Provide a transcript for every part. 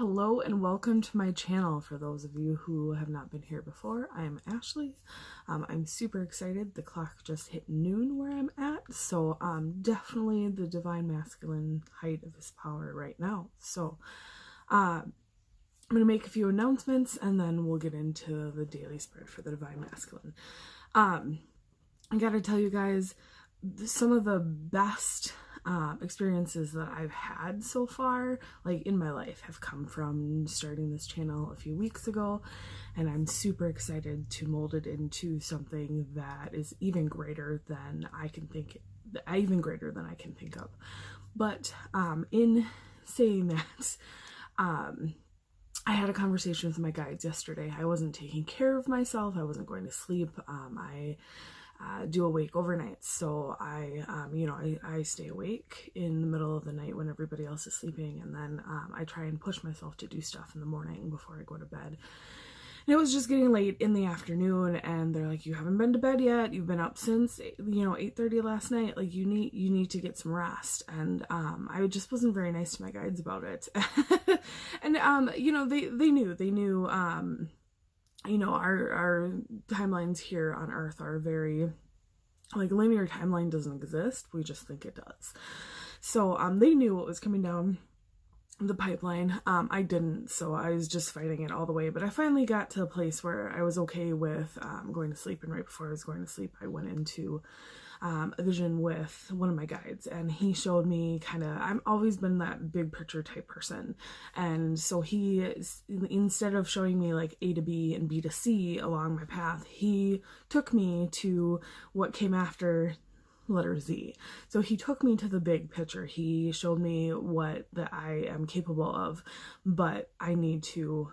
Hello and welcome to my channel. For those of you who have not been here before, I am Ashley. I'm super excited. The clock just hit noon where I'm at, so definitely the divine masculine height of his power right now. So I'm going to make a few announcements and then we'll get into the daily spread for the divine masculine. I gotta tell you guys, some of the best experiences that I've had so far, like in my life, have come from starting this channel a few weeks ago, and I'm super excited to mold it into something that is even greater than I can think of. But in saying that, I had a conversation with my guides yesterday. I wasn't taking care of myself. I wasn't going to sleep. I do awake overnight, so I stay awake in the middle of the night when everybody else is sleeping, and then I try and push myself to do stuff in the morning before I go to bed. And it was just getting late in the afternoon, and they're like, "You haven't been to bed yet. You've been up since 8:30 last night. Like you need to get some rest." And I just wasn't very nice to my guides about it. And they knew. Our timelines here on Earth are very, like, linear timeline doesn't exist. We just think it does. So they knew what was coming down the pipeline. I didn't, so I was just fighting it all the way. But I finally got to a place where I was okay with going to sleep. And right before I was going to sleep, I went into a vision with one of my guides, and he showed me I've always been that big picture type person, and so instead of showing me like A to B and B to C along my path, he took me to what came after letter Z. So he took me to the big picture. He showed me what that I am capable of, but I need to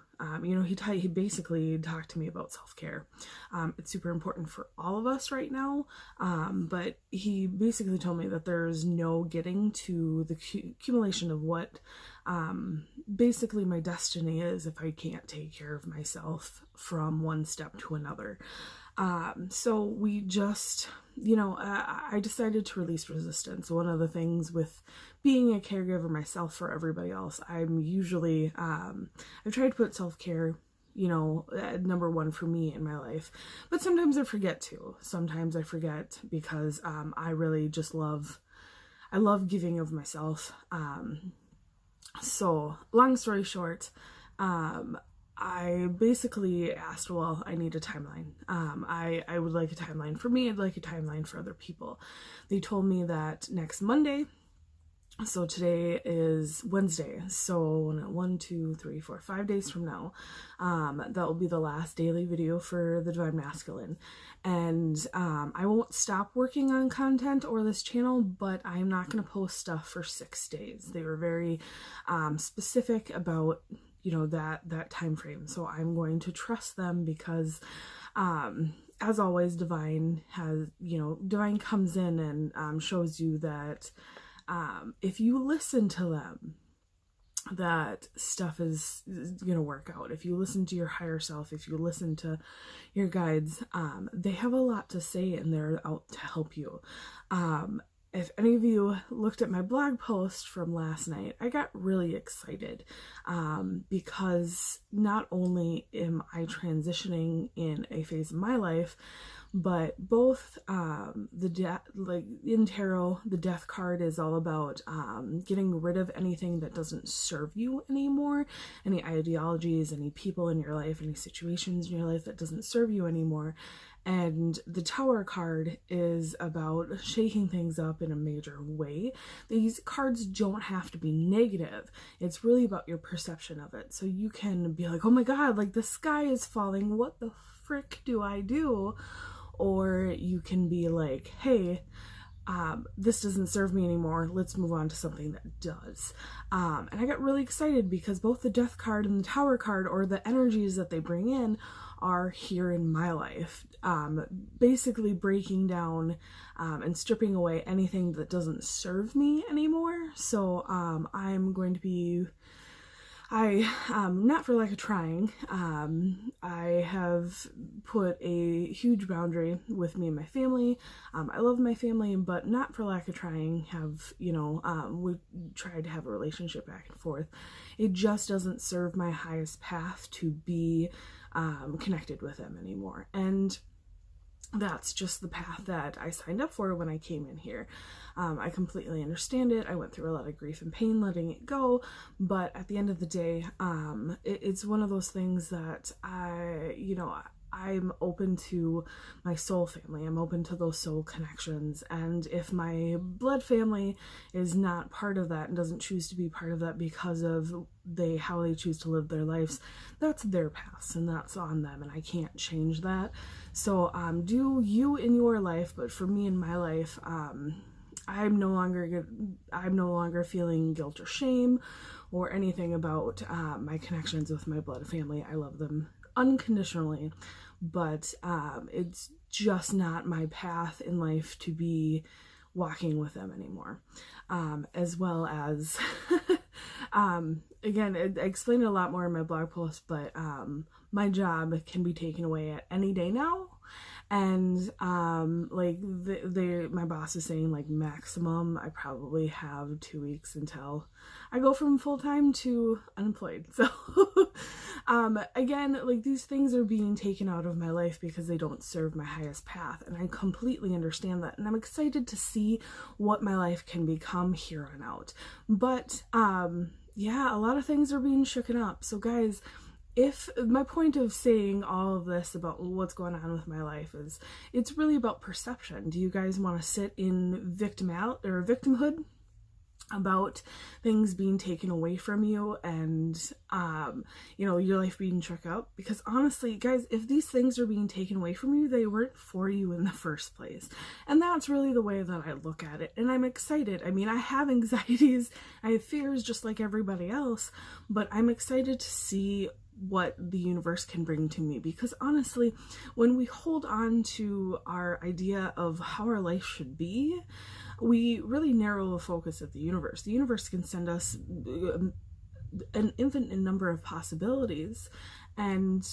he basically talked to me about self-care. It's super important for all of us right now, but he basically told me that there's no getting to the accumulation of what basically my destiny is if I can't take care of myself from one step to another. So we just, I decided to release resistance. One of the things with being a caregiver myself for everybody else, I'm usually, I've tried to put self-care, at number one for me in my life, but sometimes I forget to. Sometimes I forget because I really just I love giving of myself. So long story short, I basically asked, well, I need a timeline. I would like a timeline for me. I'd like a timeline for other people. They told me that next Monday, so today is Wednesday, so 1, 2, 3, 4, 5 days from now, that will be the last daily video for the Divine Masculine. And I won't stop working on content or this channel, but I'm not going to post stuff for 6 days. They were very specific about that time frame, so I'm going to trust them because as always, divine comes in and shows you that if you listen to them, that stuff is gonna work out. If you listen to your higher self, if you listen to your guides, they have a lot to say and they're out to help you. If any of you looked at my blog post from last night, I got really excited because not only am I transitioning in a phase of my life, but both in tarot, the death card is all about getting rid of anything that doesn't serve you anymore, any ideologies, any people in your life, any situations in your life that doesn't serve you anymore. And the Tower card is about shaking things up in a major way. These cards don't have to be negative. It's really about your perception of it. So you can be like, oh my God, like the sky is falling. What the frick do I do? Or you can be like, hey, this doesn't serve me anymore. Let's move on to something that does. And I got really excited because both the Death card and the Tower card, or the energies that they bring in, are here in my life, basically breaking down and stripping away anything that doesn't serve me anymore. So I'm going to be not for lack of trying, I have put a huge boundary with me and my family. I love my family, but not for lack of trying. We tried to have a relationship back and forth. It just doesn't serve my highest path to be connected with them anymore. And that's just the path that I signed up for when I came in here. I completely understand it. I went through a lot of grief and pain letting it go, but at the end of the day, it's one of those things that I'm open to my soul family. I'm open to those soul connections. And if my blood family is not part of that and doesn't choose to be part of that because of how they choose to live their lives, that's their paths and that's on them, and I can't change that. So do you in your life, but for me in my life, I'm no longer feeling guilt or shame or anything about my connections with my blood family. I love them unconditionally, but it's just not my path in life to be walking with them anymore. As well as again, I explained it a lot more in my blog post, but my job can be taken away at any day now. And my boss is saying like maximum I probably have 2 weeks until I go from full-time to unemployed. So again, like, these things are being taken out of my life because they don't serve my highest path, and I completely understand that, and I'm excited to see what my life can become here on out. But yeah, a lot of things are being shooken up. So guys, if my point of saying all of this about what's going on with my life is, it's really about perception. Do you guys want to sit in victimhood about things being taken away from you and your life being shook up? Because honestly, guys, if these things are being taken away from you, they weren't for you in the first place. And that's really the way that I look at it. And I'm excited. I mean, I have anxieties, I have fears just like everybody else, but I'm excited to see what the universe can bring to me, because honestly, when we hold on to our idea of how our life should be, we really narrow the focus of the universe. The universe can send us an infinite number of possibilities, and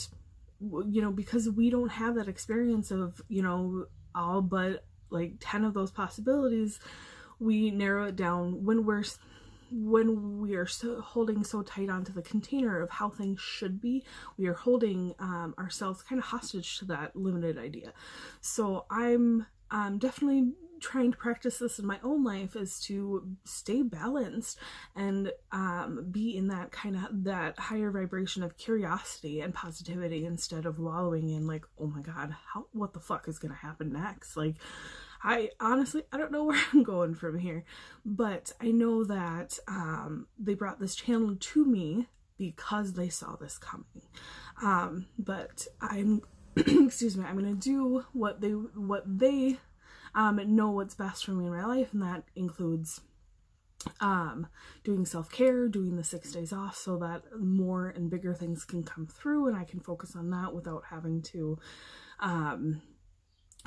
because we don't have that experience of all but like 10 of those possibilities, we narrow it down when we are holding so tight onto the container of how things should be. We are holding ourselves kind of hostage to that limited idea. So I'm definitely trying to practice this in my own life, is to stay balanced and be in that higher vibration of curiosity and positivity, instead of wallowing in like, oh my god, what the fuck is gonna happen next? Like, I don't know where I'm going from here, but I know that they brought this channel to me because they saw this coming. But I'm excuse me, I'm gonna do what they know what's best for me in my life, and that includes doing self-care, doing the 6 days off, so that more and bigger things can come through and I can focus on that without having to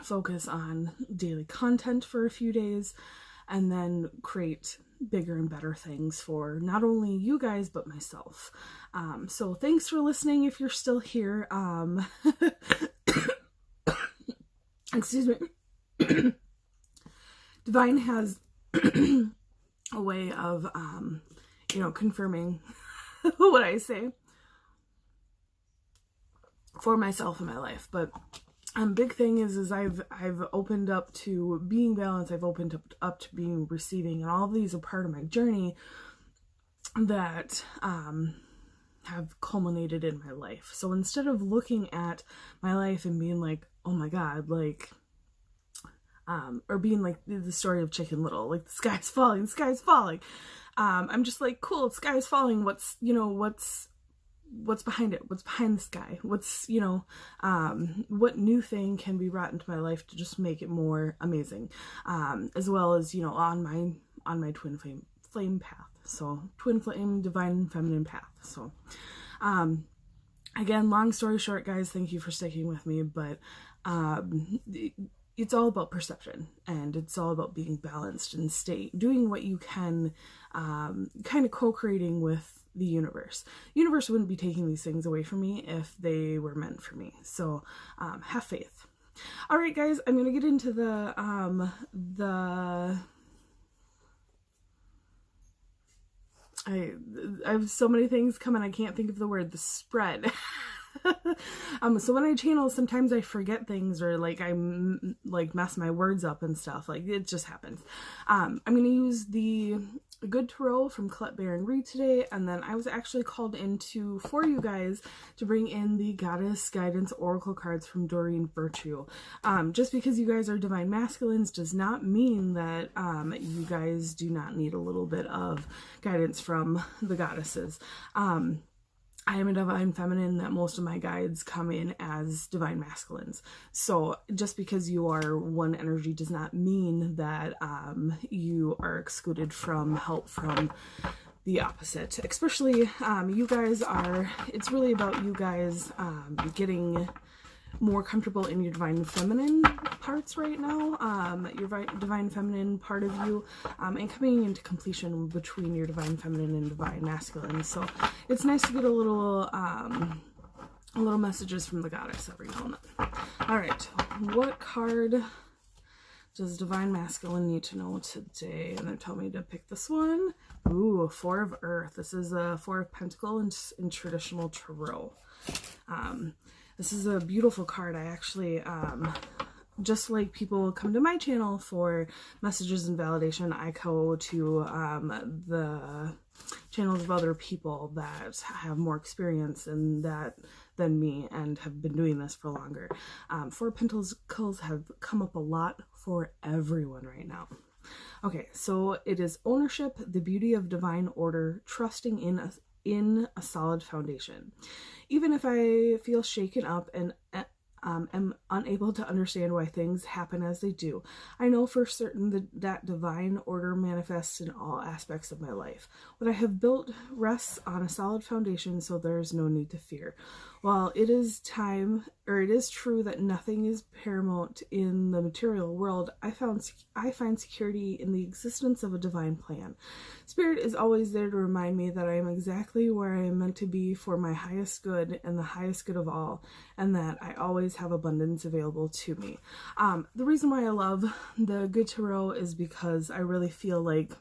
focus on daily content for a few days, and then create bigger and better things for not only you guys but myself. So thanks for listening if you're still here. Excuse me. Divine has a way of confirming what I say for myself in my life. But big thing is I've opened up to being balanced. I've opened up to being receiving, and all of these are part of my journey that have culminated in my life. So instead of looking at my life and being like, oh my god, like or being like the story of Chicken Little, like the sky's falling, I'm just like, cool, the sky's falling, what's behind it? What's behind the sky? What's, what new thing can be brought into my life to just make it more amazing? As well as, on my twin flame path. So twin flame, divine feminine path. So, again, long story short, guys, thank you for sticking with me, but, it's all about perception, and it's all about being balanced and doing what you can, kind of co-creating with the universe. The universe wouldn't be taking these things away from me if they were meant for me. So have faith. All right, guys, I'm going to get into I have so many things coming. I can't think of the word, the spread. So when I channel, sometimes I forget things, or like I like mess my words up and stuff. Like, it just happens. I'm going to use the Good Tarot from Colette Baron Reed today, and then I was actually called into for you guys to bring in the Goddess Guidance Oracle cards from Doreen Virtue. Just because you guys are divine masculines does not mean that you guys do not need a little bit of guidance from the goddesses. I am a divine feminine that most of my guides come in as divine masculines. So just because you are one energy does not mean that you are excluded from help from the opposite. Especially you guys are, it's really about you guys getting more comfortable in your divine feminine parts right now, your divine feminine part of you, and coming into completion between your divine feminine and divine masculine. So it's nice to get a little messages from the goddess every now and then. All right, what card does divine masculine need to know today? And they're telling me to pick this one. Ooh, Four of Earth. This is a Four of Pentacles in traditional tarot. This is a beautiful card. I actually, just like people come to my channel for messages and validation, I go to the channels of other people that have more experience in that than me and have been doing this for longer. Four of Pentacles have come up a lot for everyone right now. Okay, so it is ownership, the beauty of divine order, trusting in a solid foundation. Even if I feel shaken up and am unable to understand why things happen as they do, I know for certain that divine order manifests in all aspects of my life. What I have built rests on a solid foundation, so there is no need to fear. While it is true that nothing is paramount in the material world, I find security in the existence of a divine plan. Spirit is always there to remind me that I am exactly where I am meant to be for my highest good and the highest good of all, and that I always have abundance available to me. The reason why I love the Good Tarot is because I really feel like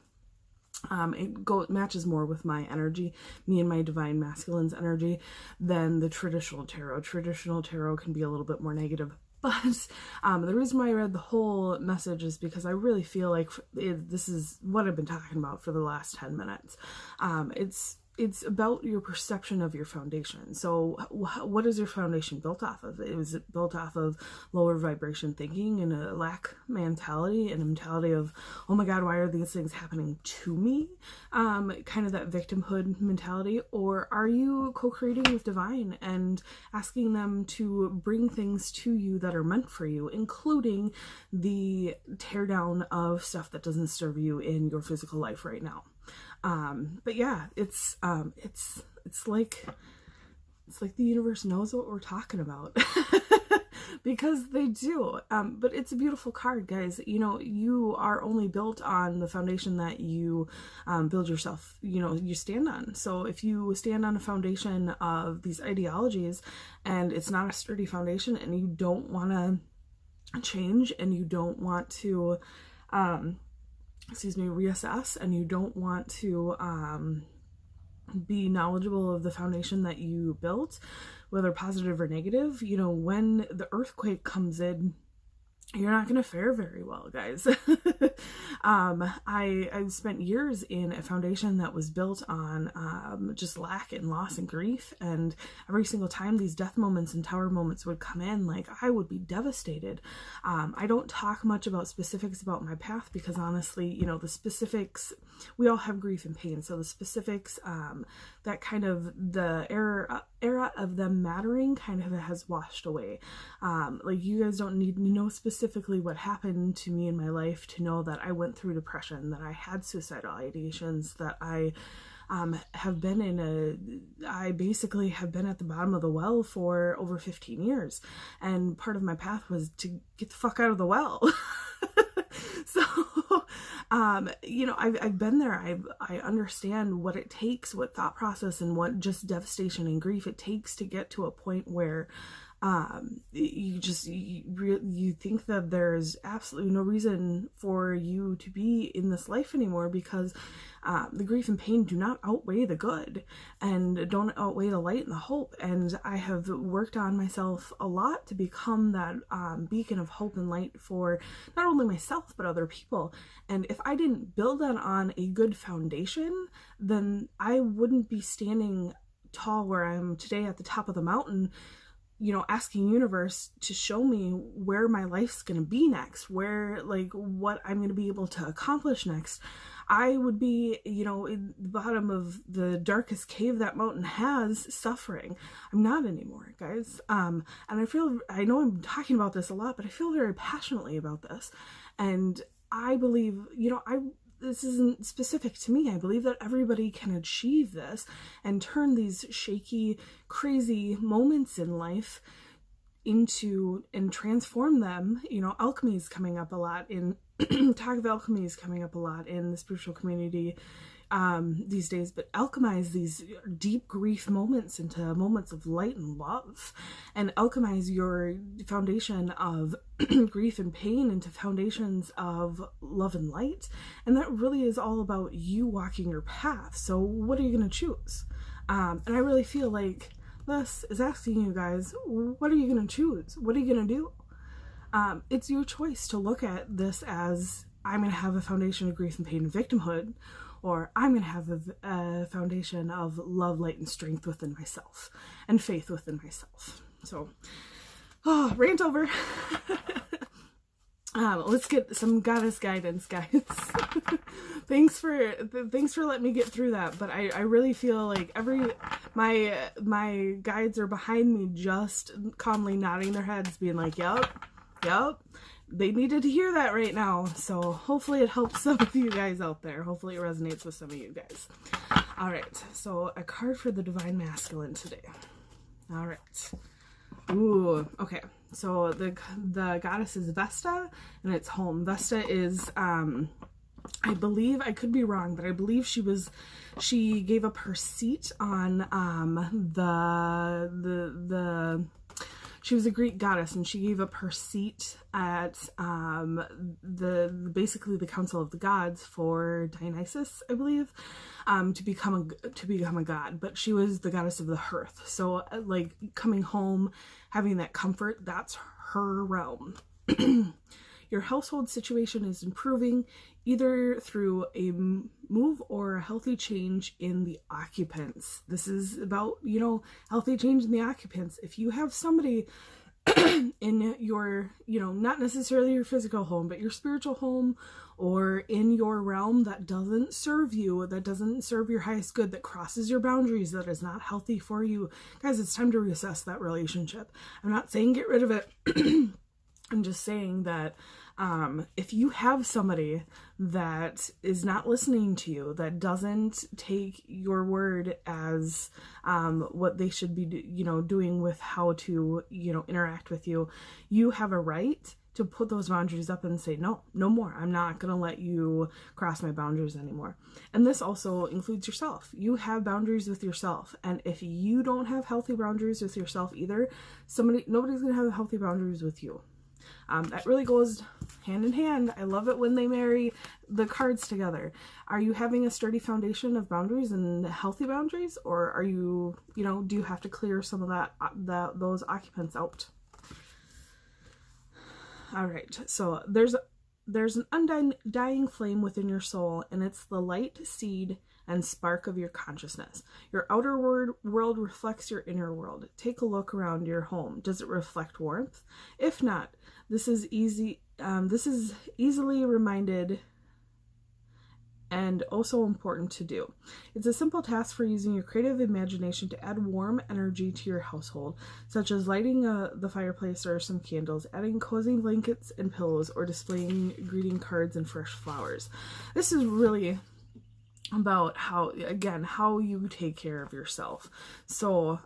it matches more with my energy, me and my divine masculine's energy, than the traditional tarot. Traditional tarot can be a little bit more negative. But the reason why I read the whole message is because I really feel like this is what I've been talking about for the last 10 minutes. It's about your perception of your foundation. So what is your foundation built off of? Is it built off of lower vibration thinking and a lack mentality and a mentality of, oh my God, why are these things happening to me? Kind of that victimhood mentality. Or are you co-creating with divine and asking them to bring things to you that are meant for you, including the tear down of stuff that doesn't serve you in your physical life right now? But yeah, it's like the universe knows what we're talking about because they do. But it's a beautiful card, guys. You know, you are only built on the foundation that you build yourself, you stand on. So if you stand on a foundation of these ideologies and it's not a sturdy foundation and you don't want to change and you don't want to, reassess, and you don't want to be knowledgeable of the foundation that you built, whether positive or negative, when the earthquake comes in, you're not going to fare very well, guys. I've spent years in a foundation that was built on just lack and loss and grief, and every single time these death moments and tower moments would come in, like, I would be devastated. I don't talk much about specifics about my path because honestly, the specifics, we all have grief and pain, so the specifics, that kind of the era of them mattering kind of has washed away. Like, you guys don't need to know specifically what happened to me in my life to know that I went through depression, that I had suicidal ideations, that I I basically have been at the bottom of the well for over 15 years. And part of my path was to get the fuck out of the well. So, I've been there. I understand what it takes, what thought process and what just devastation and grief it takes to get to a point where you think that there's absolutely no reason for you to be in this life anymore, because the grief and pain do not outweigh the good and don't outweigh the light and the hope. And I have worked on myself a lot to become that beacon of hope and light for not only myself but other people. And if I didn't build that on a good foundation, then I wouldn't be standing tall where I am today at the top of the mountain, asking universe to show me where my life's going to be next, what I'm going to be able to accomplish next. I would be, in the bottom of the darkest cave that mountain has, suffering. I'm not anymore, guys. And I know I'm talking about this a lot, but I feel very passionately about this. And I believe, this isn't specific to me. I believe that everybody can achieve this and turn these shaky, crazy moments in life into and transform them. Alchemy is coming up a lot in talk of alchemy is coming up a lot in the spiritual community these days, but alchemize these deep grief moments into moments of light and love, and alchemize your foundation of grief and pain into foundations of love and light. And that really is all about you walking your path. So what are you going to choose? And I really feel like this is asking you guys, what are you going to choose? What are you going to do? It's your choice to look at this as, I'm going to have a foundation of grief and pain and victimhood, or I'm going to have a foundation of love, light, and strength within myself, and faith within myself. So, rant over. Let's get some goddess guidance, guys. Thanks for letting me get through that. But I really feel like my guides are behind me, just calmly nodding their heads, being like, "Yep." They needed to hear that right now. So hopefully it helps some of you guys out there. Hopefully it resonates with some of you guys. All right. So a card for the Divine Masculine today. All right. Ooh. Okay. So the goddess is Vesta, and it's home. Vesta is, I believe, I could be wrong, but I believe she gave up her seat on she was a Greek goddess, and she gave up her seat at basically the Council of the Gods for Dionysus, I believe, to become a god. But she was the goddess of the hearth. So like coming home, having that comfort, that's her realm. Your household situation is improving, either through a move or a healthy change in the occupants. This is about, healthy change in the occupants. If you have somebody in your, not necessarily your physical home, but your spiritual home, or in your realm that doesn't serve you, that doesn't serve your highest good, that crosses your boundaries, that is not healthy for you, guys, it's time to reassess that relationship. I'm not saying get rid of it. I'm just saying that if you have somebody that is not listening to you, that doesn't take your word as what they should be, doing with how to, interact with you, you have a right to put those boundaries up and say, no more. I'm not going to let you cross my boundaries anymore. And this also includes yourself. You have boundaries with yourself. And if you don't have healthy boundaries with yourself either, nobody's going to have healthy boundaries with you. That really goes hand in hand. I love it when they marry the cards together. Are you having a sturdy foundation of boundaries and healthy boundaries, or are you, do you have to clear some of those occupants out? All right. So there's an undying flame within your soul, and it's the light seed and spark of your consciousness. Your outer world reflects your inner world. Take a look around your home. Does it reflect warmth? If not, this is easily reminded and also important to do. It's a simple task for using your creative imagination to add warm energy to your household, such as lighting the fireplace or some candles, adding cozy blankets and pillows, or displaying greeting cards and fresh flowers. This is really about how you take care of yourself. So,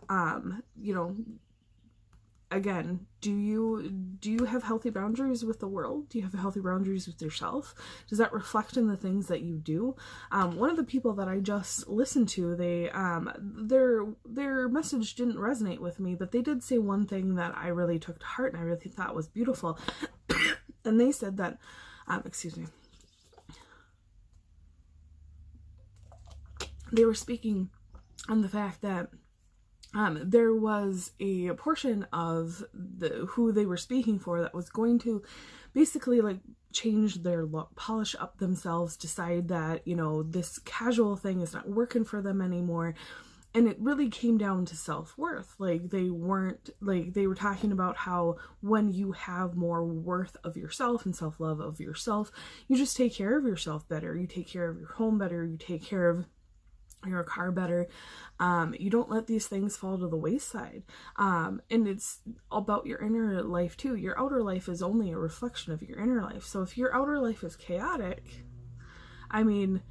again, do you have healthy boundaries with the world? Do you have healthy boundaries with yourself? Does that reflect in the things that you do? One of the people that I just listened to, their message didn't resonate with me, but they did say one thing that I really took to heart and I really thought was beautiful. And they said that, excuse me, they were speaking on the fact that there was a portion of who they were speaking for that was going to basically like change their look, polish up themselves, decide that, you know, this casual thing is not working for them anymore. And it really came down to self-worth. Like they were talking about how when you have more worth of yourself and self-love of yourself, you just take care of yourself better. You take care of your home better. You take care of your car better. You don't let these things fall to the wayside. And it's about your inner life too. Your outer life is only a reflection of your inner life. So if your outer life is chaotic, I mean,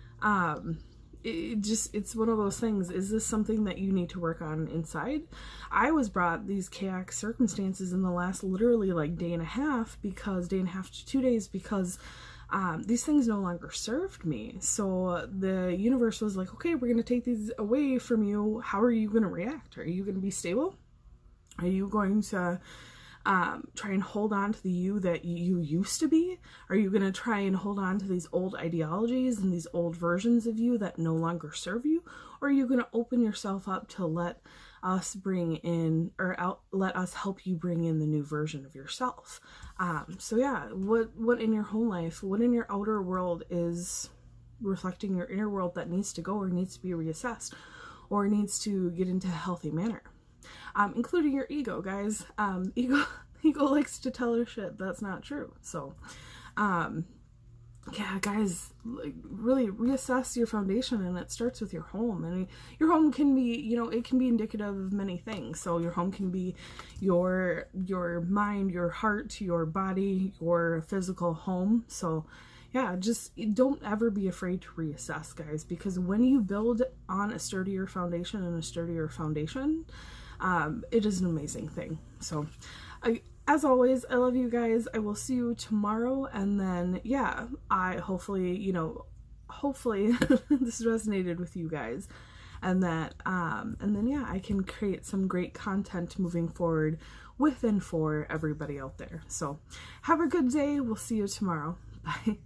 it's one of those things. Is this something that you need to work on inside? I was brought these chaotic circumstances in the last literally like day and a half to 2 days because these things no longer served me. So the universe was like, okay, we're going to take these away from you. How are you going to react? Are you going to be stable? Are you going to try and hold on to the you that you used to be? Are you going to try and hold on to these old ideologies and these old versions of you that no longer serve you? Or are you going to open yourself up to let us let us help you bring in the new version of yourself? So yeah, what in your home life, what in your outer world is reflecting your inner world that needs to go or needs to be reassessed or needs to get into a healthy manner? Including your ego, guys. Ego likes to tell her shit that's not true. So, yeah, guys, like, really reassess your foundation, and it starts with your home. And your home can be, you know, it can be indicative of many things. So your home can be your mind, your heart, your body, your physical home. So yeah, just don't ever be afraid to reassess, guys, because when you build on a sturdier foundation it is an amazing thing. So as always, I love you guys. I will see you tomorrow, and then yeah, hopefully this resonated with you guys, and that and then yeah, I can create some great content moving forward with and for everybody out there. So have a good day. We'll see you tomorrow. Bye.